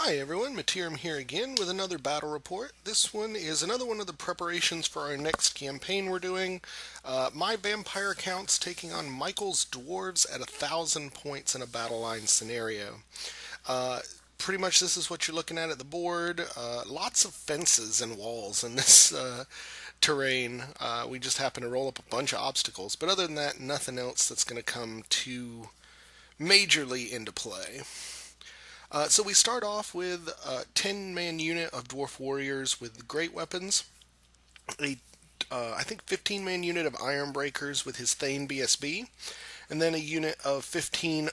Hi everyone, Materim here again with another battle report. This one is another one of the preparations for our next campaign we're doing. My vampire count's taking on Michael's Dwarves at 1,000 points in a battle line scenario. Uh, Pretty much this is what you're looking at the board. Lots of fences and walls in this terrain. We just happen to roll up a bunch of obstacles, but other than that, nothing else that's going to come too majorly into play. So we start off with a 10-man unit of dwarf warriors with great weapons, a I think 15-man unit of iron breakers with his Thane BSB, and then a unit of 15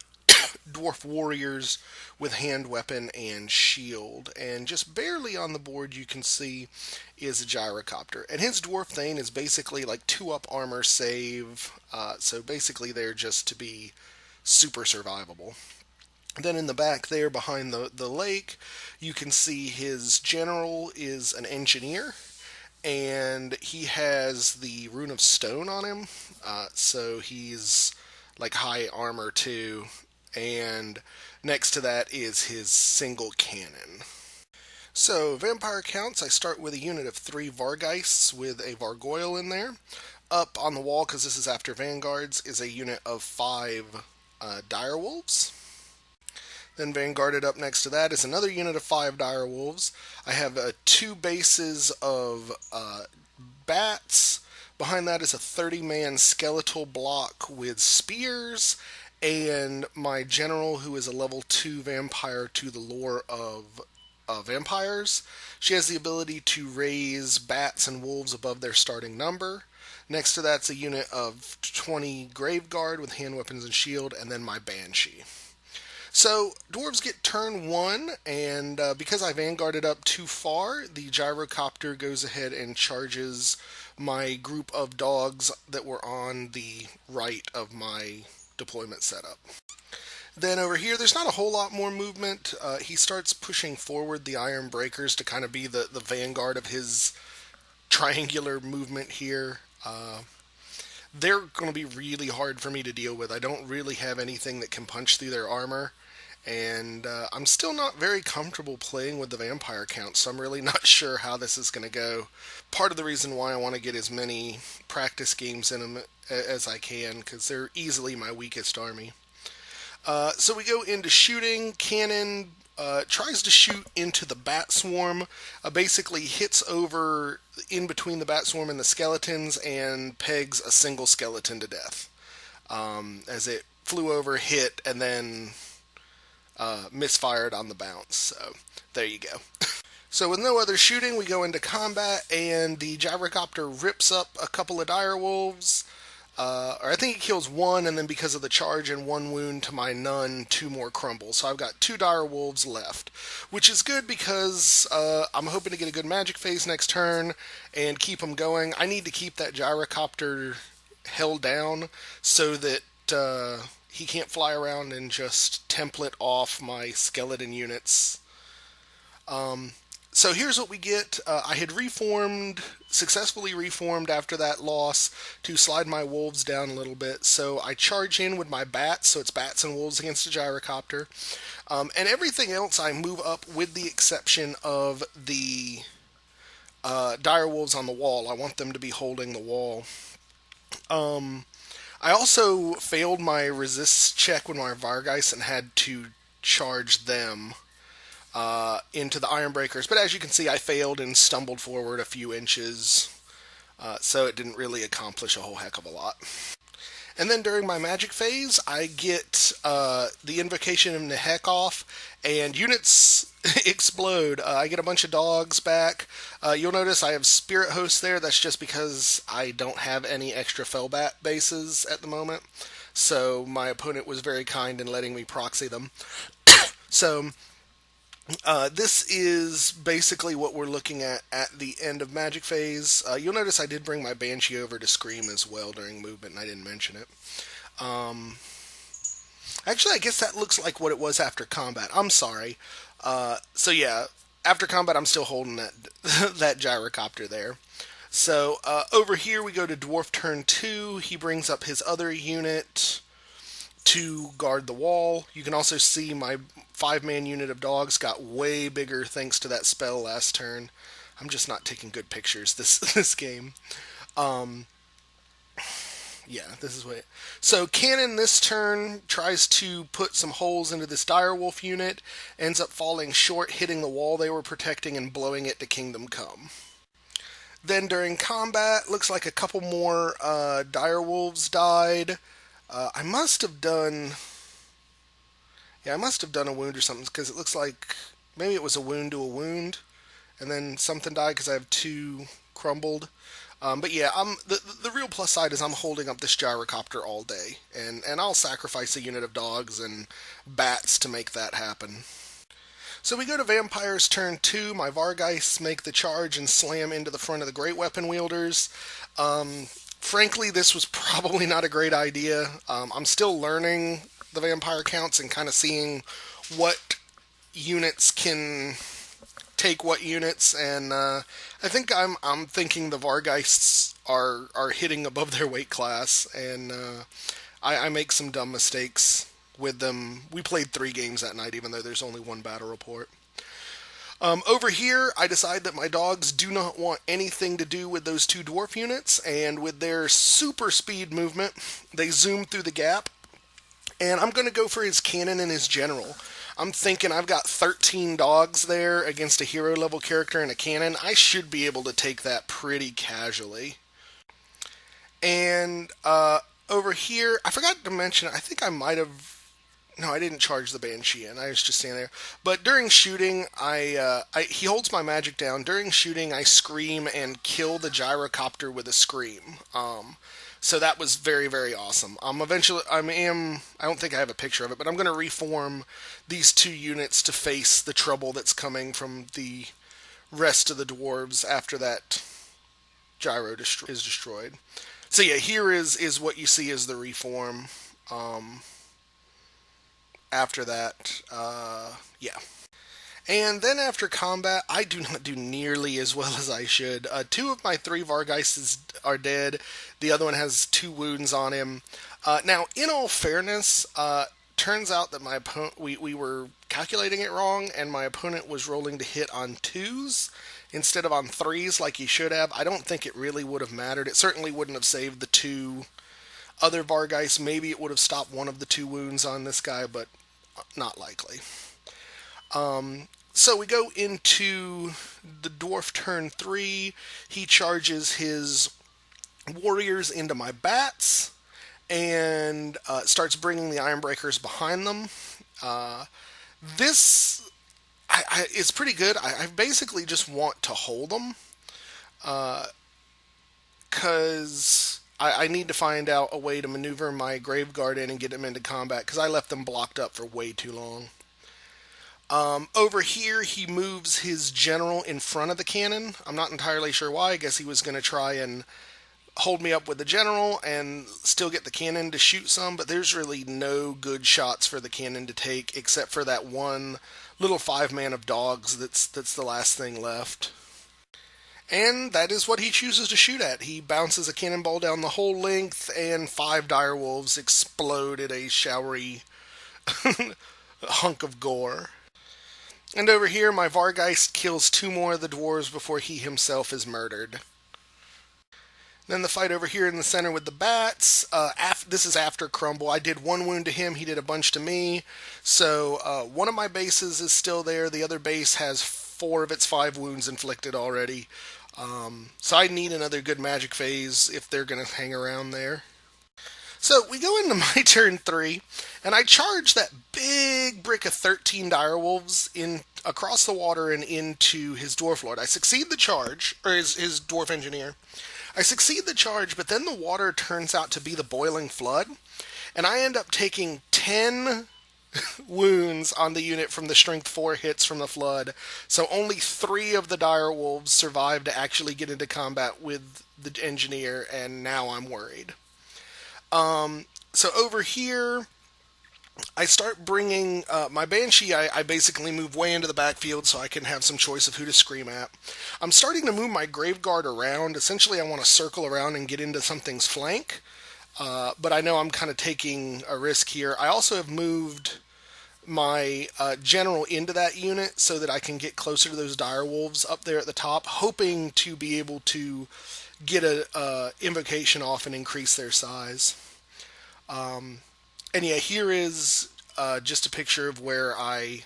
dwarf warriors with hand weapon and shield. And just barely on the board you can see is a gyrocopter. And his dwarf Thane is basically like 2-up armor save, so basically they're just to be super survivable. Then in the back there behind the lake, you can see his general is an engineer, and he has the Rune of Stone on him, so he's like high armor too, and next to that is his single cannon. So, vampire counts, I start with a unit of 3 Vargeists with a Vargoyle in there. Up on the wall, because this is after Vanguards, is a unit of 5 Direwolves. Then vanguarded up next to that is another unit of 5 direwolves. I have 2 bases of bats. Behind that is a 30-man skeletal block with spears, and my general, who is a level 2 vampire to the lore of vampires. She has the ability to raise bats and wolves above their starting number. Next to that's a unit of 20 Graveguard with hand weapons and shield, and then my Banshee. So, dwarves get turn 1, and because I vanguarded up too far, the gyrocopter goes ahead and charges my group of dogs that were on the right of my deployment setup. Then over here, there's not a whole lot more movement. He starts pushing forward the iron breakers to kind of be the vanguard of his triangular movement here. They're going to be really hard for me to deal with. I don't really have anything that can punch through their armor. And I'm still not very comfortable playing with the vampire count, so I'm really not sure how this is going to go. Part of the reason why I want to get as many practice games in them as I can, because they're easily my weakest army. So we go into shooting. Cannon tries to shoot into the bat swarm, basically hits over in between the bat swarm and the skeletons and pegs a single skeleton to death. As it flew over, hit, and then misfired on the bounce. So there you go. So with no other shooting, we go into combat, and the gyrocopter rips up a couple of direwolves. Or I think he kills 1, and then because of the charge and 1 wound to my none, 2 more crumble. So I've got 2 direwolves left, which is good because I'm hoping to get a good magic phase next turn and keep them going. I need to keep that gyrocopter held down so that he can't fly around and just template off my skeleton units. So here's what we get. I had successfully reformed after that loss to slide my wolves down a little bit. So I charge in with my bats, so it's bats and wolves against a gyrocopter. And everything else I move up with the exception of the direwolves on the wall. I want them to be holding the wall. I also failed my resist check with my Vargeist and had to charge them into the iron breakers. But as you can see, I failed and stumbled forward a few inches, so it didn't really accomplish a whole heck of a lot. And then during my magic phase, I get the Invocation of Nehekov, and units explode. I get a bunch of dogs back. You'll notice I have Spirit Hosts there. That's just because I don't have any extra Fellbat bases at the moment. So my opponent was very kind in letting me proxy them. So this is basically what we're looking at the end of Magic Phase. You'll notice I did bring my Banshee over to Scream as well during movement, and I didn't mention it. Actually, I guess that looks like what it was after combat. I'm sorry. So yeah, after combat, I'm still holding that that gyrocopter there. So over here, we go to Dwarf turn 2. He brings up his other unit. to guard the wall. You can also see my 5-man unit of dogs got way bigger thanks to that spell last turn. I'm just not taking good pictures this game. Yeah, this is what. So Cannon this turn tries to put some holes into this direwolf unit, ends up falling short, hitting the wall they were protecting and blowing it to Kingdom Come. Then during combat, looks like a couple more direwolves died. I must have done. Yeah, I must have done a wound or something because it looks like maybe it was a wound to a wound, and then something died because I have 2 crumbled. But yeah, the real plus side is I'm holding up this gyrocopter all day, and I'll sacrifice a unit of dogs and bats to make that happen. So we go to Vampire's turn 2. My Vargeists make the charge and slam into the front of the Great Weapon Wielders. Frankly, this was probably not a great idea. I'm still learning the Vampire counts and kind of seeing what units can take what units, and I think I'm thinking the Vargeists are hitting above their weight class, and I make some dumb mistakes with them. We played 3 games that night, even though there's only 1 battle report. Over here, I decide that my dogs do not want anything to do with those 2 dwarf units, and with their super speed movement, they zoom through the gap, and I'm going to go for his cannon and his general. I'm thinking I've got 13 dogs there against a hero level character and a cannon. I should be able to take that pretty casually. And over here, I forgot to mention, I think I might have... No, I didn't charge the Banshee in. I was just standing there. But during shooting, he holds my magic down. During shooting, I scream and kill the gyrocopter with a scream. So that was very, very awesome. Eventually, I don't think I have a picture of it, but I'm going to reform these 2 units to face the trouble that's coming from the rest of the dwarves after that gyro is destroyed. So yeah, here is what you see as the reform. After that, yeah. And then after combat, I do not do nearly as well as I should. 2 of my 3 Vargeists are dead. The other one has 2 wounds on him. Now, in all fairness, turns out that my opponent, we were calculating it wrong, and my opponent was rolling to hit on 2s instead of on 3s like he should have. I don't think it really would have mattered. It certainly wouldn't have saved the 2 other Vargeists. Maybe it would have stopped one of the 2 wounds on this guy, but not likely. So we go into the dwarf turn 3. He charges his warriors into my bats and starts bringing the Ironbreakers behind them. This is pretty good. I basically just want to hold them because I need to find out a way to maneuver my Graveguard in and get them into combat because I left them blocked up for way too long. Over here, he moves his general in front of the cannon. I'm not entirely sure why. I guess he was going to try and hold me up with the general and still get the cannon to shoot some, but there's really no good shots for the cannon to take except for that one little 5-man of dogs that's the last thing left. And that is what he chooses to shoot at. He bounces a cannonball down the whole length, and 5 direwolves explode in a showery hunk of gore. And over here, my Vargeist kills 2 more of the dwarves before he himself is murdered. Then the fight over here in the center with the bats. This is after Crumble. I did 1 wound to him. He did a bunch to me. So one of my bases is still there. The other base has 4 of its 5 wounds inflicted already. So I need another good magic phase if they're going to hang around there. So we go into my turn 3, and I charge that big brick of 13 direwolves in across the water and into his dwarf lord. I succeed the charge, or his dwarf engineer. I succeed the charge, but then the water turns out to be the boiling flood, and I end up taking 10 wounds on the unit from the strength 4 hits from the flood. So only 3 of the direwolves survived to actually get into combat with the engineer, and now I'm worried. So over here, I start bringing my Banshee. I basically move way into the backfield so I can have some choice of who to scream at. I'm starting to move my Graveguard around. Essentially, I want to circle around and get into something's flank. but I know I'm kind of taking a risk here. I also have moved my general into that unit so that I can get closer to those dire wolves up there at the top, hoping to be able to get a invocation off and increase their size. And yeah, here is just a picture of where I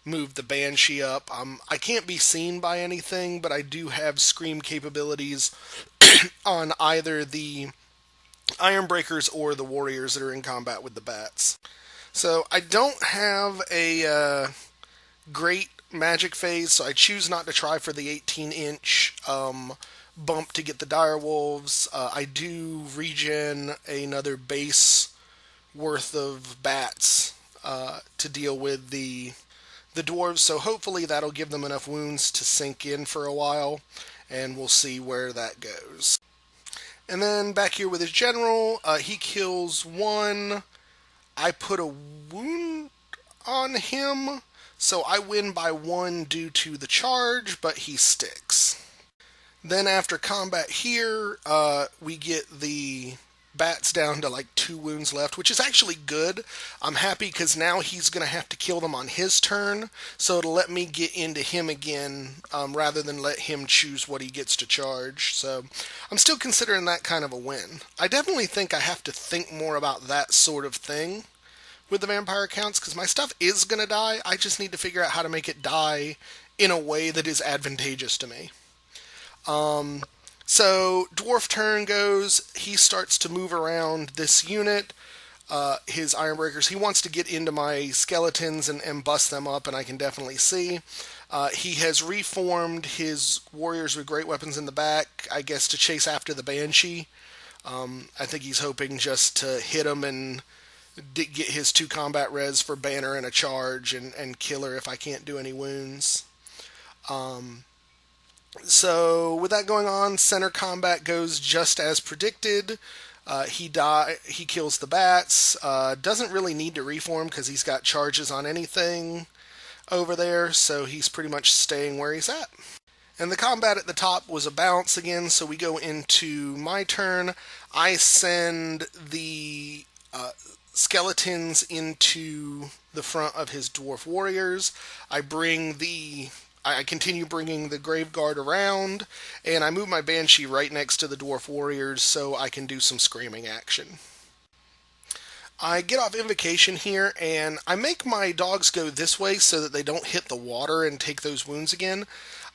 moved the Banshee up. I can't be seen by anything, but I do have scream capabilities on either the Ironbreakers or the warriors that are in combat with the bats. So I don't have a great magic phase, so I choose not to try for the 18-inch bump to get the dire wolves. I do regen another base worth of bats to deal with the dwarves, so hopefully that'll give them enough wounds to sink in for a while, and we'll see where that goes. And then back here with his general, he kills one. I put a wound on him, so I win by one due to the charge, but he sticks. Then after combat here, we get the bats down to like 2 wounds left, which is actually good. I'm happy because now he's going to have to kill them on his turn, so it'll let me get into him again rather than let him choose what he gets to charge. So I'm still considering that kind of a win. I definitely think I have to think more about that sort of thing with the vampire counts because my stuff is going to die. I just need to figure out how to make it die in a way that is advantageous to me. So dwarf turn goes, he starts to move around this unit, his Ironbreakers. He wants to get into my skeletons and bust them up, and I can definitely see. He has reformed his warriors with great weapons in the back, I guess to chase after the Banshee. I think he's hoping just to hit him and get his 2 combat res for banner and a charge and kill her if I can't do any wounds. So with that going on, center combat goes just as predicted. He kills the bats. Doesn't really need to reform because he's got charges on anything over there, so he's pretty much staying where he's at. And the combat at the top was a bounce again, so we go into my turn. I send the skeletons into the front of his dwarf warriors. I continue bringing the Grave Guard around, and I move my Banshee right next to the Dwarf Warriors so I can do some screaming action. I get off Invocation here, and I make my dogs go this way so that they don't hit the water and take those wounds again.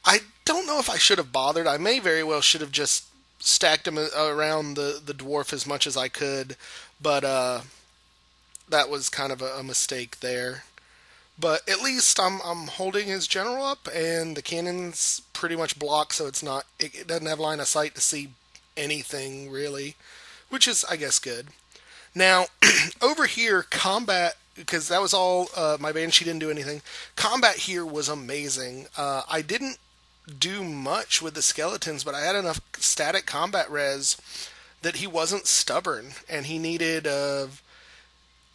I don't know if I should have bothered. I may very well should have just stacked them around the dwarf as much as I could, but that was kind of a mistake there. But at least I'm holding his general up, and the cannon's pretty much blocked, so it doesn't have line of sight to see anything really, which is I guess good. Now over here, combat, because that was all my Banshee didn't do anything. Combat here was amazing. I didn't do much with the skeletons, but I had enough static combat res that he wasn't stubborn, and he needed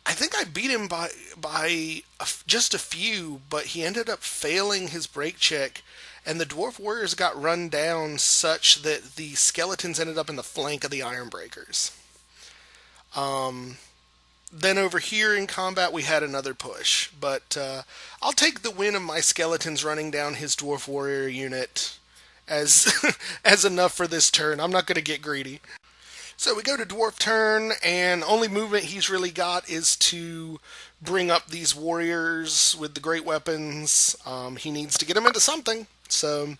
I think I beat him by just a few, but he ended up failing his break check, and the Dwarf Warriors got run down such that the skeletons ended up in the flank of the Ironbreakers. Then over here in combat we had another push, but I'll take the win of my skeletons running down his Dwarf Warrior unit as as enough for this turn. I'm not going to get greedy. So we go to dwarf turn, and only movement he's really got is to bring up these warriors with the great weapons. He needs to get them into something, so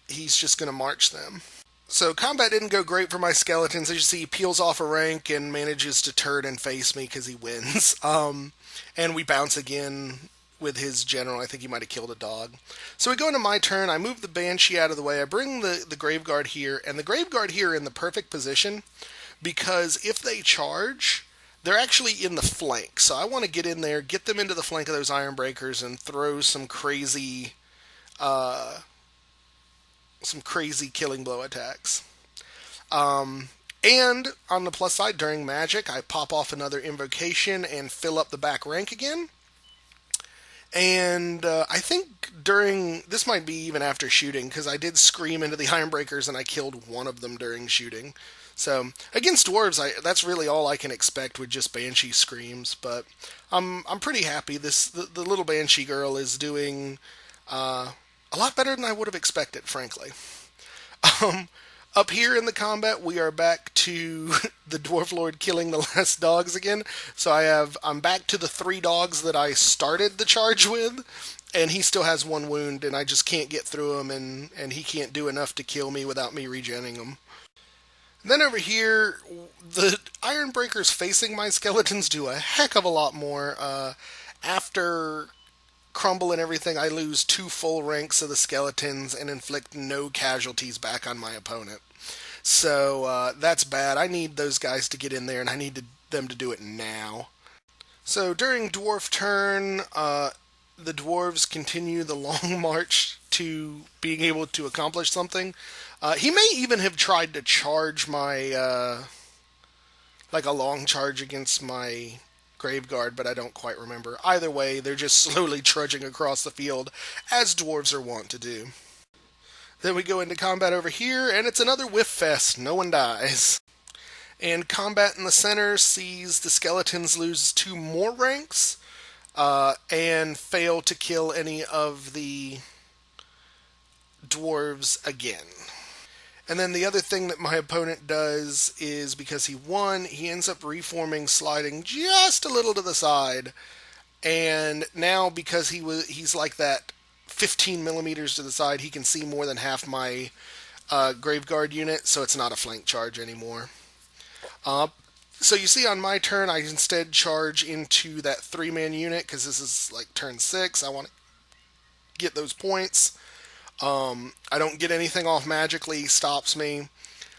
he's just going to march them. So combat didn't go great for my skeletons. As you see, he peels off a rank and manages to turn and face me because he wins. And we bounce again with his general. I think he might have killed a dog. So we go into my turn. I move the Banshee out of the way. I bring the Grave Guard here, and the Grave Guard here in the perfect position because if they charge, they're actually in the flank. So I want to get in there, get them into the flank of those Ironbreakers, and throw some crazy killing blow attacks. And on the plus side, during magic, I pop off another invocation and fill up the back rank again. And I think this might be even after shooting, because I did scream into the Ironbreakers and I killed one of them during shooting. So against dwarves, that's really all I can expect with just banshee screams. But I'm pretty happy. The little banshee girl is doing a lot better than I would have expected, frankly. Um, Up here in the combat, we are back to the Dwarf Lord killing the last dogs again. So I'm back to the 3 dogs that I started the charge with, and he still has 1 wound, and I just can't get through him, and he can't do enough to kill me without me regenning him. Then over here, the Iron Breakers facing my skeletons do a heck of a lot more. After crumble and everything, I lose 2 full ranks of the skeletons and inflict no casualties back on my opponent. So that's bad. I need those guys to get in there, and I need them to do it now. So during dwarf turn, the dwarves continue the long march to being able to accomplish something. He may even have tried to charge my, like a long charge against my Graveguard, but I don't quite remember. Either way, they're just slowly trudging across the field, as dwarves are wont to do. Then we go into combat over here, and it's another whiff fest. No one dies. And combat in the center sees the skeletons lose 2 more ranks, and fail to kill any of the dwarves again. And then the other thing that my opponent does is, because he won, he ends up reforming, sliding just a little to the side. And now, because he's like that 15 millimeters to the side, he can see more than half my Graveguard unit, so it's not a flank charge anymore. So you see on my turn, I instead charge into that 3-man unit, because this is like turn 6. I want to get those points. I don't get anything off magically, stops me.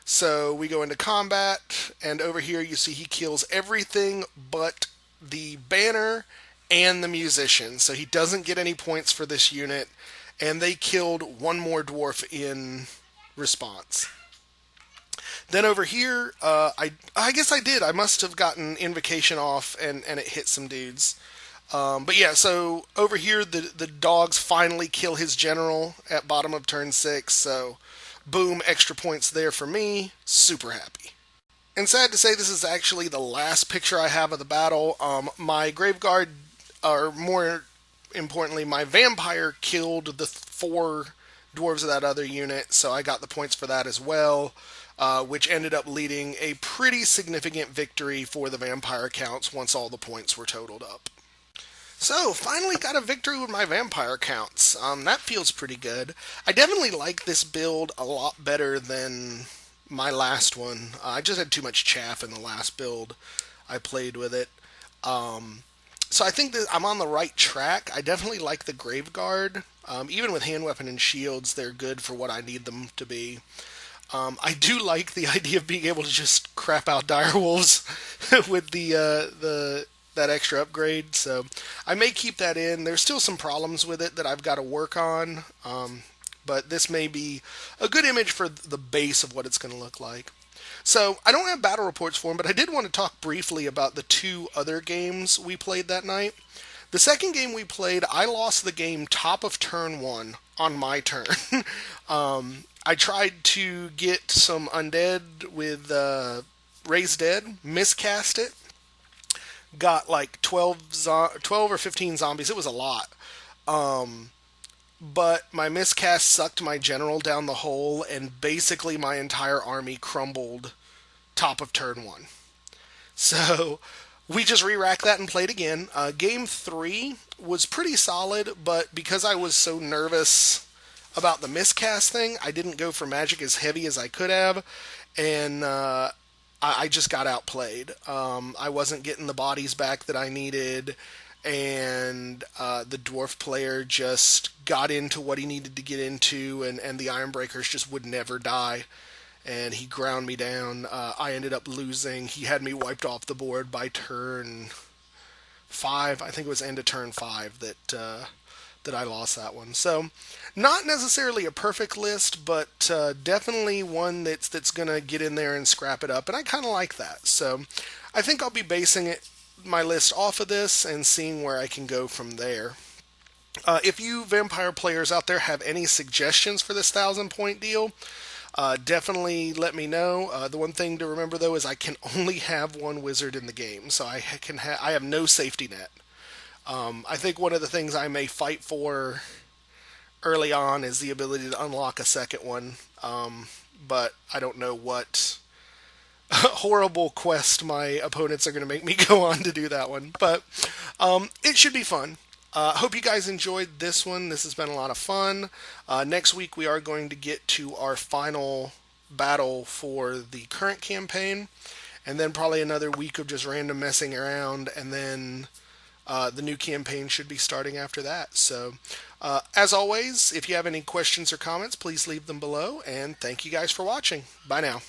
So we go into combat, and over here you see he kills everything but the banner and the musician. So he doesn't get any points for this unit, and they killed 1 more dwarf in response. Then over here, I guess I did. I must have gotten Invocation off, and it hit some dudes. But yeah, so over here, the dogs finally kill his general at bottom of turn 6, so boom, extra points there for me. Super happy. And sad to say, this is actually the last picture I have of the battle. My Graveguard, or more importantly, my Vampire killed the 4 dwarves of that other unit, so I got the points for that as well, which ended up leading a pretty significant victory for the Vampire counts once all the points were totaled up. So, finally got a victory with my vampire counts. That feels pretty good. I definitely like this build a lot better than my last one. I just had too much chaff in the last build I played with it. So I think that I'm on the right track. I definitely like the Graveguard. Even with hand weapon and shields, they're good for what I need them to be. I do like the idea of being able to just crap out direwolves with that extra upgrade, so I may keep that in. There's still some problems with it that I've got to work on, but this may be a good image for the base of what it's going to look like. So I don't have battle reports for them, but I did want to talk briefly about the 2 other games we played that night. The second game we played, I lost the game top of turn 1 on my turn. I tried to get some undead with Raised Dead, miscast it, got like 12 or 15 zombies. It was a lot. But my miscast sucked my general down the hole, and basically my entire army crumbled top of turn 1. So we just re-racked that and played again. Game 3 was pretty solid, but because I was so nervous about the miscast thing, I didn't go for magic as heavy as I could have, and I just got outplayed. I wasn't getting the bodies back that I needed, and the dwarf player just got into what he needed to get into, and the Ironbreakers just would never die, and he ground me down. I ended up losing. He had me wiped off the board by turn 5. I think it was end of turn 5 that I lost that one. So, not necessarily a perfect list, but definitely one that's going to get in there and scrap it up, and I kind of like that. So, I think I'll be basing my list off of this and seeing where I can go from there. If you vampire players out there have any suggestions for this 1,000-point deal, Definitely let me know. The one thing to remember though is I can only have one wizard in the game, so I have no safety net. I think one of the things I may fight for early on is the ability to unlock a second one, but I don't know what horrible quest my opponents are going to make me go on to do that one. But it should be fun. Hope you guys enjoyed this one. This has been a lot of fun. Next week we are going to get to our final battle for the current campaign, and then probably another week of just random messing around, and then the new campaign should be starting after that. So, as always, if you have any questions or comments, please leave them below, and thank you guys for watching. Bye now.